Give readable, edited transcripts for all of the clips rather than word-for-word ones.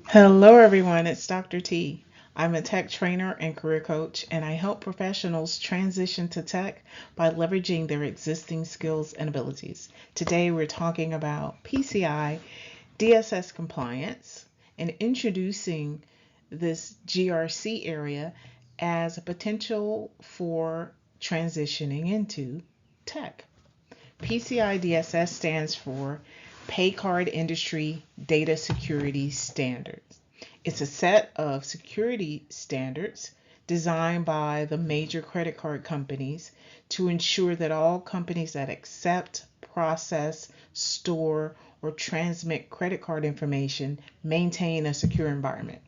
Hello, everyone. It's Dr. T. I'm a tech trainer and career coach, and I help professionals transition to tech by leveraging their existing skills and abilities. Today, we're talking about PCI DSS compliance and introducing this GRC area as a potential for transitioning into tech. PCI DSS stands for Pay Card Industry Data Security Standards. It's a set of security standards designed by the major credit card companies to ensure that all companies that accept, process, store, or transmit credit card information maintain a secure environment.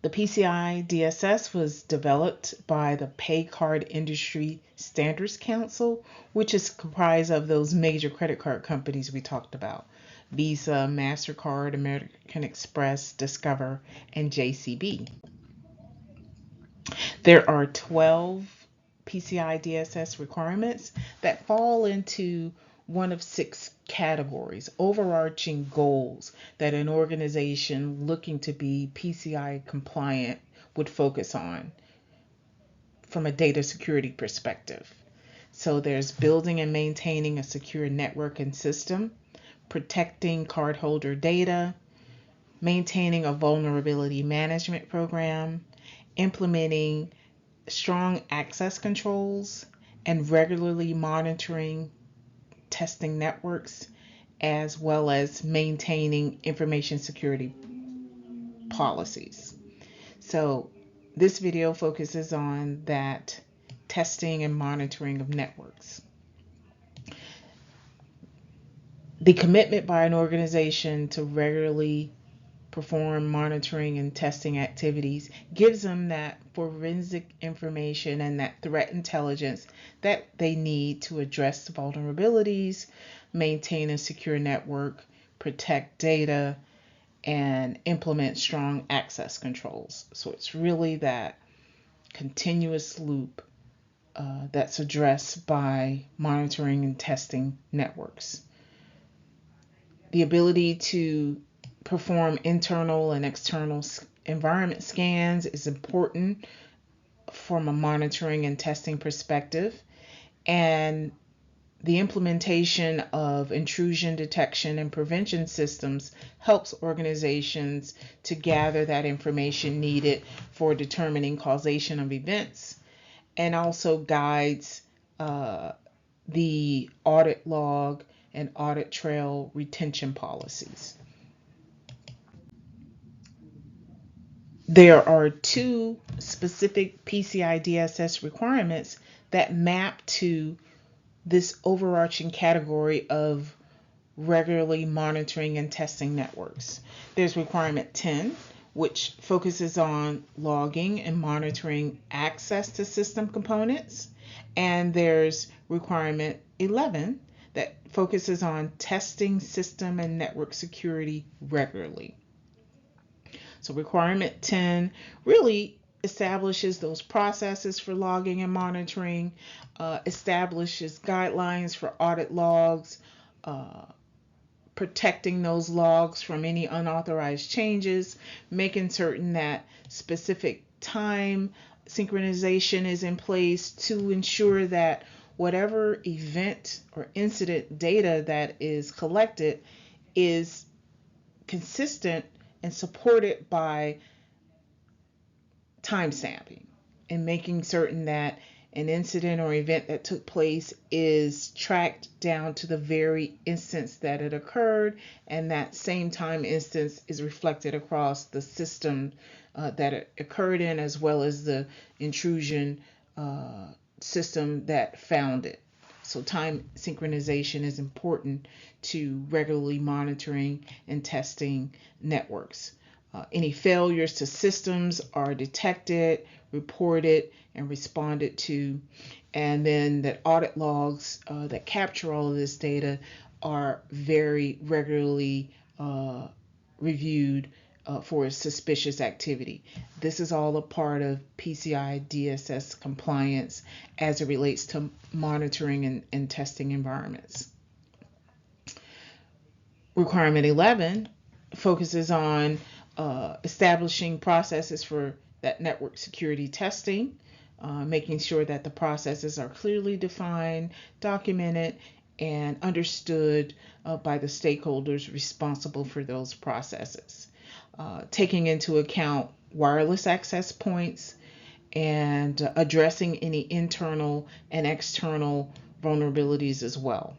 The PCI DSS was developed by the Pay Card Industry Standards Council, which is comprised of those major credit card companies we talked about: Visa, MasterCard, American Express, Discover, and JCB. There are 12 PCI DSS requirements that fall into one of six categories, overarching goals that an organization looking to be PCI compliant would focus on from a data security perspective. So there's building and maintaining a secure network and system, protecting cardholder data, maintaining a vulnerability management program, implementing strong access controls, and regularly monitoring testing networks, as well as maintaining information security policies. So this video focuses on that testing and monitoring of networks. The commitment by an organization to regularly perform monitoring and testing activities gives them that forensic information and that threat intelligence that they need to address the vulnerabilities, maintain a secure network, protect data, and implement strong access controls. So it's really that continuous loop that's addressed by monitoring and testing networks. The ability to perform internal and external environment scans is important from a monitoring and testing perspective. And the implementation of intrusion detection and prevention systems helps organizations to gather that information needed for determining causation of events, and also guides the audit log and audit trail retention policies. There are two specific PCI DSS requirements that map to this overarching category of regularly monitoring and testing networks. There's requirement 10, which focuses on logging and monitoring access to system components. And there's requirement 11 that focuses on testing system and network security regularly. So requirement 10 really establishes those processes for logging and monitoring, establishes guidelines for audit logs, protecting those logs from any unauthorized changes, making certain that specific time synchronization is in place to ensure that whatever event or incident data that is collected is consistent and supported by timestamping, and making certain that an incident or event that took place is tracked down to the very instance that it occurred, and that same time instance is reflected across the system that it occurred in, as well as the intrusion system that found it. So time synchronization is important to regularly monitoring and testing networks. Any failures to systems are detected, reported, and responded to. And then that audit logs that capture all of this data are very regularly reviewed for suspicious activity. This is all a part of PCI DSS compliance as it relates to monitoring and testing environments. Requirement 11 focuses on establishing processes for that network security testing, making sure that the processes are clearly defined, documented, and understood by the stakeholders responsible for those processes, taking into account wireless access points and addressing any internal and external vulnerabilities as well,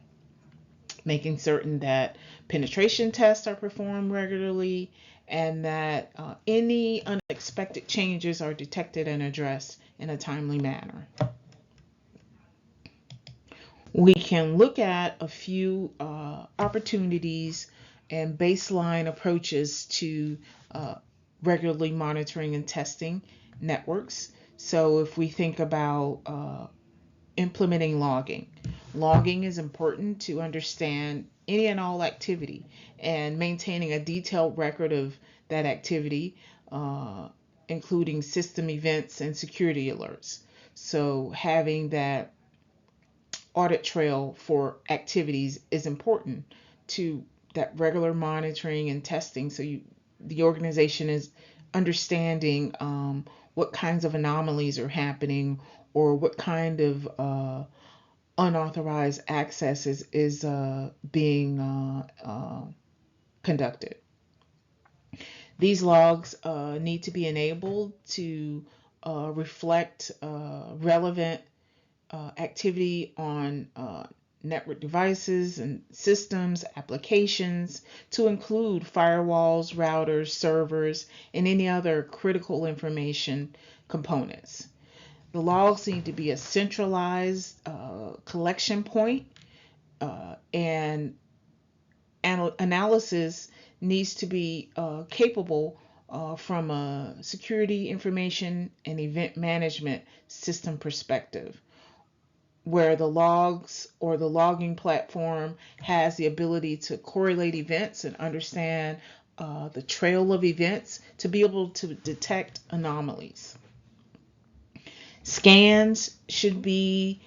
making certain that penetration tests are performed regularly and that any unexpected changes are detected and addressed in a timely manner. We can look at a few opportunities and baseline approaches to regularly monitoring and testing networks. So if we think about implementing logging. Logging is important to understand any and all activity and maintaining a detailed record of that activity, including system events and security alerts. So having that audit trail for activities is important to that regular monitoring and testing. So the organization is understanding what kinds of anomalies are happening or what kind of unauthorized access is being conducted. These logs need to be enabled to reflect relevant activity on network devices and systems, applications, to include firewalls, routers, servers, and any other critical information components. The logs need to be a centralized collection point, and analysis needs to be capable from a security information and event management system perspective, where the logs or the logging platform has the ability to correlate events and understand the trail of events to be able to detect anomalies. Scans should be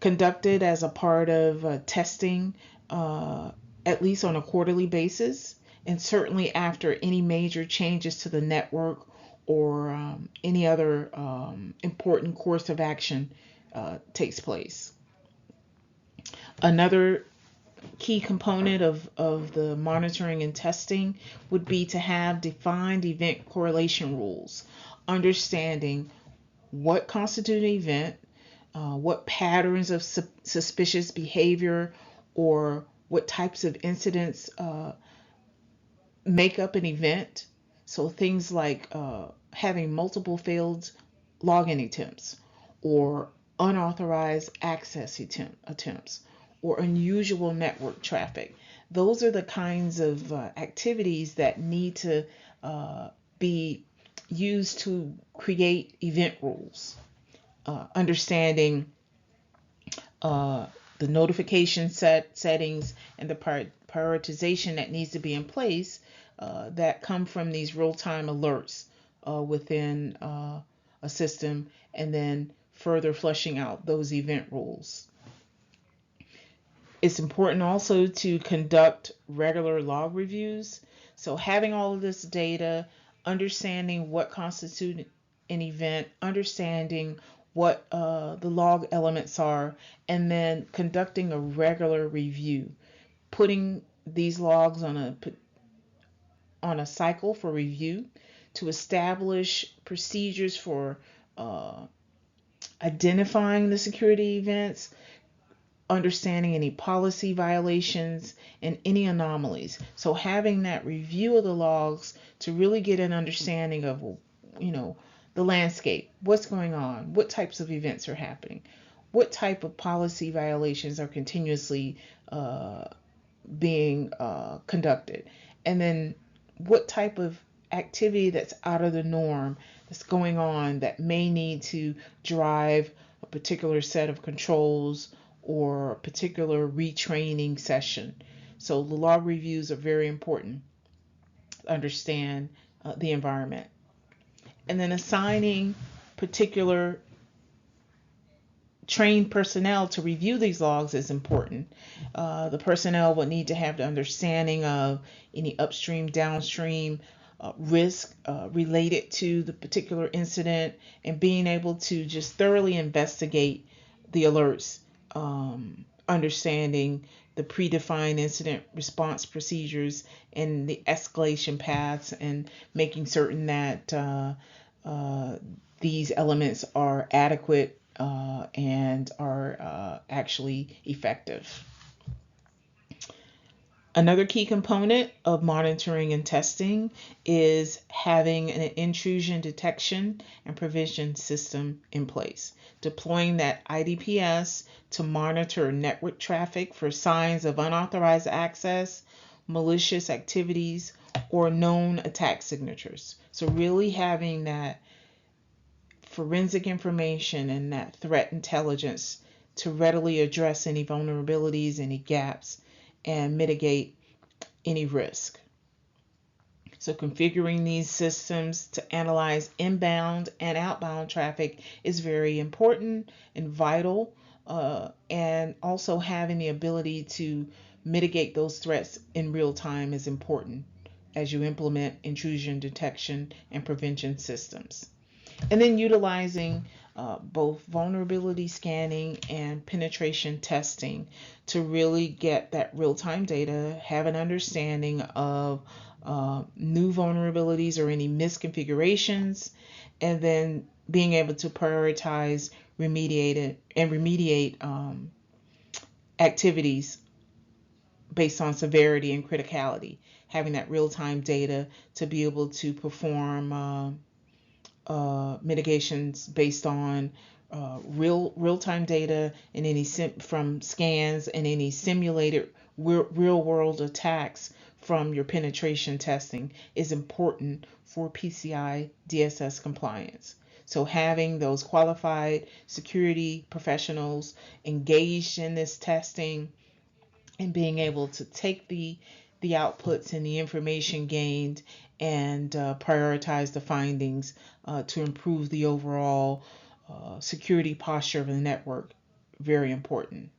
conducted as a part of testing, at least on a quarterly basis, and certainly after any major changes to the network or any other important course of action takes place. Another key component of the monitoring and testing would be to have defined event correlation rules, understanding what constitutes an event, what patterns of suspicious behavior or what types of incidents make up an event. So things like having multiple failed login attempts or unauthorized access attempts or unusual network traffic. Those are the kinds of activities that need to be used to create event rules. Understanding the notification settings and the prioritization that needs to be in place that come from these real-time alerts within a system, and then further fleshing out those event rules. It's important also to conduct regular log reviews. So having all of this data, understanding what constitutes an event, understanding what the log elements are, and then conducting a regular review, putting these logs on a cycle for review to establish procedures for identifying the security events, understanding any policy violations and any anomalies. So having that review of the logs to really get an understanding of, the landscape, what's going on, what types of events are happening, what type of policy violations are continuously being conducted, and then what type of activity that's out of the norm that's going on that may need to drive a particular set of controls or a particular retraining session. So the log reviews are very important to understand the environment. And then assigning particular trained personnel to review these logs is important. The personnel will need to have the understanding of any upstream, downstream risk related to the particular incident, and being able to just thoroughly investigate the alerts, understanding the predefined incident response procedures and the escalation paths, and making certain that uh, these elements are adequate and are actually effective. Another key component of monitoring and testing is having an intrusion detection and prevention system in place. Deploying that IDPS to monitor network traffic for signs of unauthorized access, malicious activities, or known attack signatures. So, really having that forensic information and that threat intelligence to readily address any vulnerabilities, any gaps, and mitigate any risk. So, configuring these systems to analyze inbound and outbound traffic is very important and vital, and also having the ability to mitigate those threats in real time is important as you implement intrusion detection and prevention systems. And then utilizing both vulnerability scanning and penetration testing to really get that real time data, have an understanding of new vulnerabilities or any misconfigurations, and then being able to prioritize remediate activities based on severity and criticality. Having that real time data to be able to perform mitigations based on real time data and any from scans and any simulated real world attacks from your penetration testing is important for PCI DSS compliance. So having those qualified security professionals engaged in this testing and being able to take the outputs and the information gained and prioritize the findings to improve the overall security posture of the network. Very important.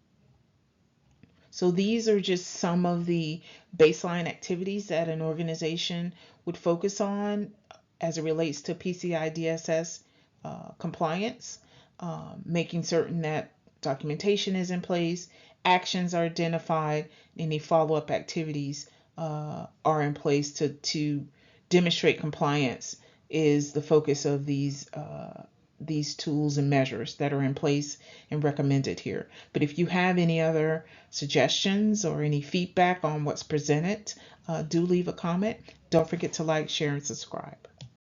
So these are just some of the baseline activities that an organization would focus on as it relates to PCI DSS compliance, making certain that documentation is in place, actions are identified, any follow-up activities are in place to demonstrate compliance is the focus of these tools and measures that are in place and recommended here. But if you have any other suggestions or any feedback on what's presented, do leave a comment. Don't forget to like, share, and subscribe.